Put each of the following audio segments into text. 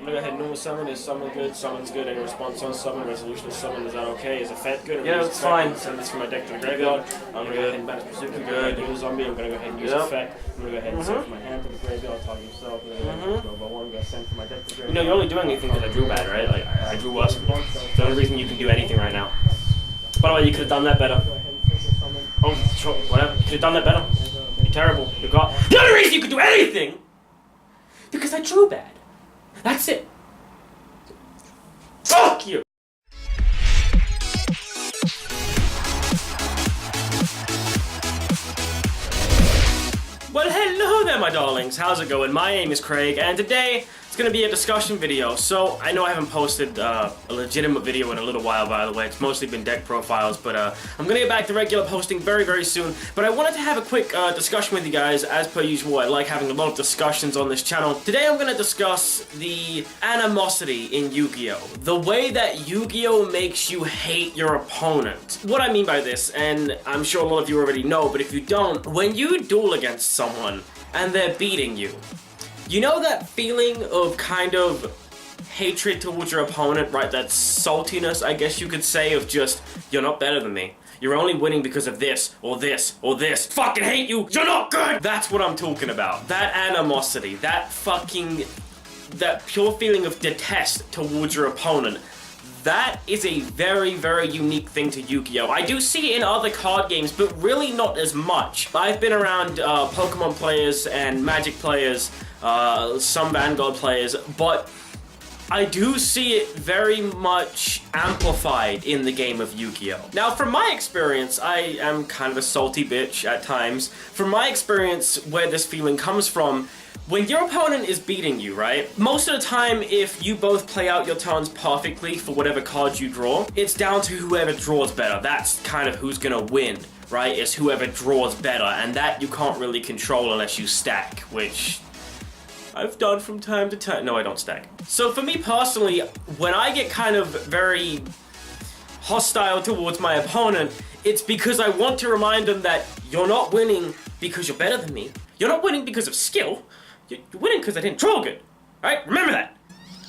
I'm gonna go ahead and normal summon. Is summon good? Summon's good. Any response on summon? Resolution of summon, is that okay? Is effect good? Yeah, it's fine. Send this from my deck to the graveyard. I'm gonna go ahead and banish Bazooka. Good. Use zombie. I'm gonna go ahead and use effect. I'm gonna go ahead and send from my hand to the graveyard. Target yourself. I'm gonna go by one. I'm gonna send from my deck to the graveyard. You know, you're only doing anything because I drew bad, right? Like, I drew worse. It's the only reason you can do anything right now. By the way, you could have done that better. Oh, sure, whatever. You could have done that better. You're terrible. You're God. The only reason you could do anything because I drew bad. That's it. Fuck you! Well, hello there, my darlings. How's it going? My name is Craig, and today it's going to be a discussion video. So, I know I haven't posted a legitimate video in a little while, by the way. It's mostly been deck profiles, but I'm going to get back to regular posting very, very soon. But I wanted to have a quick discussion with you guys. As per usual, I like having a lot of discussions on this channel. Today, I'm going to discuss the animosity in Yu-Gi-Oh! The way that Yu-Gi-Oh! Makes you hate your opponent. What I mean by this, and I'm sure a lot of you already know, but if you don't, when you duel against someone and they're beating you, you know that feeling of kind of hatred towards your opponent, right? That saltiness, I guess you could say, of just, you're not better than me. You're only winning because of this, or this, or this. Fucking hate you! You're not good! That's what I'm talking about. That animosity, that pure feeling of detest towards your opponent. That is a very, very unique thing to Yu-Gi-Oh! I do see it in other card games, but really not as much. I've been around Pokemon players and Magic players, some Vanguard players, but I do see it very much amplified in the game of Yu-Gi-Oh! Now, from my experience, I am kind of a salty bitch at times. From my experience, where this feeling comes from, when your opponent is beating you, right? Most of the time, if you both play out your turns perfectly for whatever cards you draw, it's down to whoever draws better. That's kind of who's gonna win, right? It's whoever draws better, and that you can't really control unless you stack, which I've done from time to time. No, I don't stack. So for me personally, when I get kind of very hostile towards my opponent, it's because I want to remind them that you're not winning because you're better than me. You're not winning because of skill. You're winning because I didn't draw good. Alright? Remember that.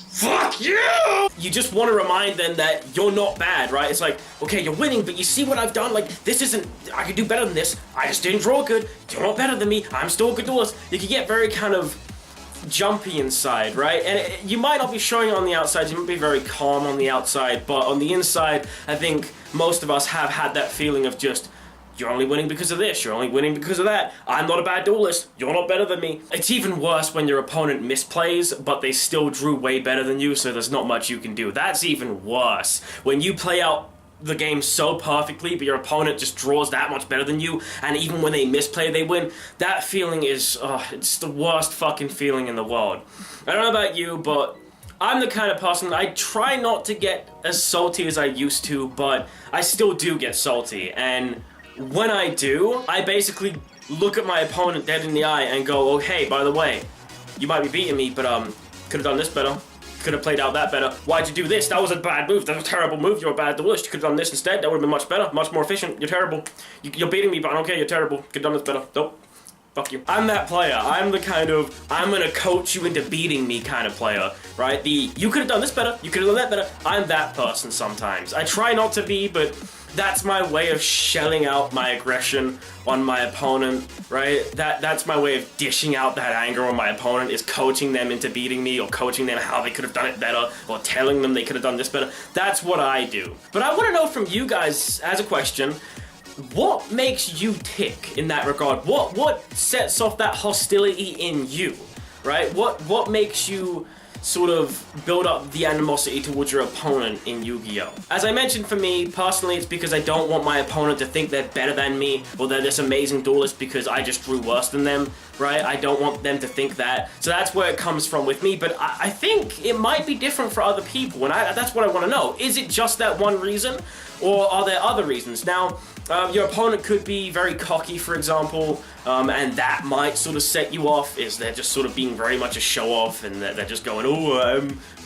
Fuck you! You just want to remind them that you're not bad, right? It's like, okay, you're winning, but you see what I've done? Like, this isn't, I could do better than this. I just didn't draw good. You're not better than me. I'm still a good duelist. You can get very kind of jumpy inside, right? And you might not be showing it on the outside. You might be very calm on the outside, but on the inside, I think most of us have had that feeling of just, you're only winning because of this, you're only winning because of that. I'm not a bad duelist, you're not better than me. It's even worse when your opponent misplays, but they still drew way better than you, so there's not much you can do. That's even worse. When you play out the game so perfectly, but your opponent just draws that much better than you, and even when they misplay, they win. That feeling is, it's the worst fucking feeling in the world. I don't know about you, but I'm the kind of person, I try not to get as salty as I used to, but I still do get salty, and when I do, I basically look at my opponent dead in the eye and go, oh hey, by the way, you might be beating me, but could have done this better. Could have played out that better. Why'd you do this? That was a bad move. That was a terrible move. You're a bad duelist. You could have done this instead. That would have been much better, much more efficient. You're terrible. You're beating me, but I don't care. You're terrible. Could have done this better. Nope. Fuck you. I'm that player. I'm the kind of, I'm gonna coach you into beating me kind of player, right? You could have done this better. You could have done that better. I'm that person sometimes. I try not to be, but that's my way of shelling out my aggression on my opponent, right? That's my way of dishing out that anger on my opponent, is coaching them into beating me, or coaching them how they could have done it better, or telling them they could have done this better. That's what I do. But I want to know from you guys, as a question, what makes you tick in that regard? What sets off that hostility in you, right? What makes you sort of build up the animosity towards your opponent in Yu-Gi-Oh! As I mentioned, for me, personally, it's because I don't want my opponent to think they're better than me, or they're this amazing duelist because I just drew worse than them, right? I don't want them to think that. So that's where it comes from with me, but I think it might be different for other people, and that's what I want to know. Is it just that one reason, or are there other reasons? Now, your opponent could be very cocky, for example, and that might sort of set you off, is they're just sort of being very much a show-off, and they're just going, oh,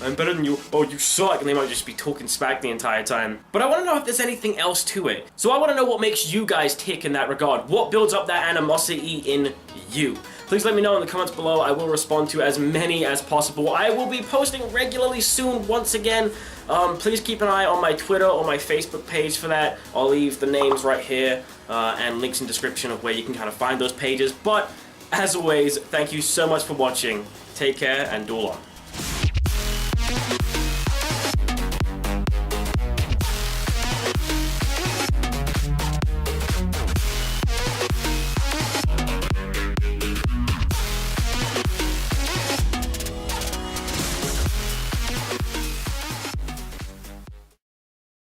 I'm better than you, oh, you suck, and they might just be talking smack the entire time. But I want to know if there's anything else to it. So I want to know what makes you guys tick in that regard. What builds up that animosity in you? please let me know in the comments below. I will respond to as many as possible. I will be posting regularly soon once again. Please keep an eye on my Twitter or my Facebook page for that. I'll leave the names right here and links in the description of where you can kind of find those pages. But as always, thank you so much for watching. Take care and duel on.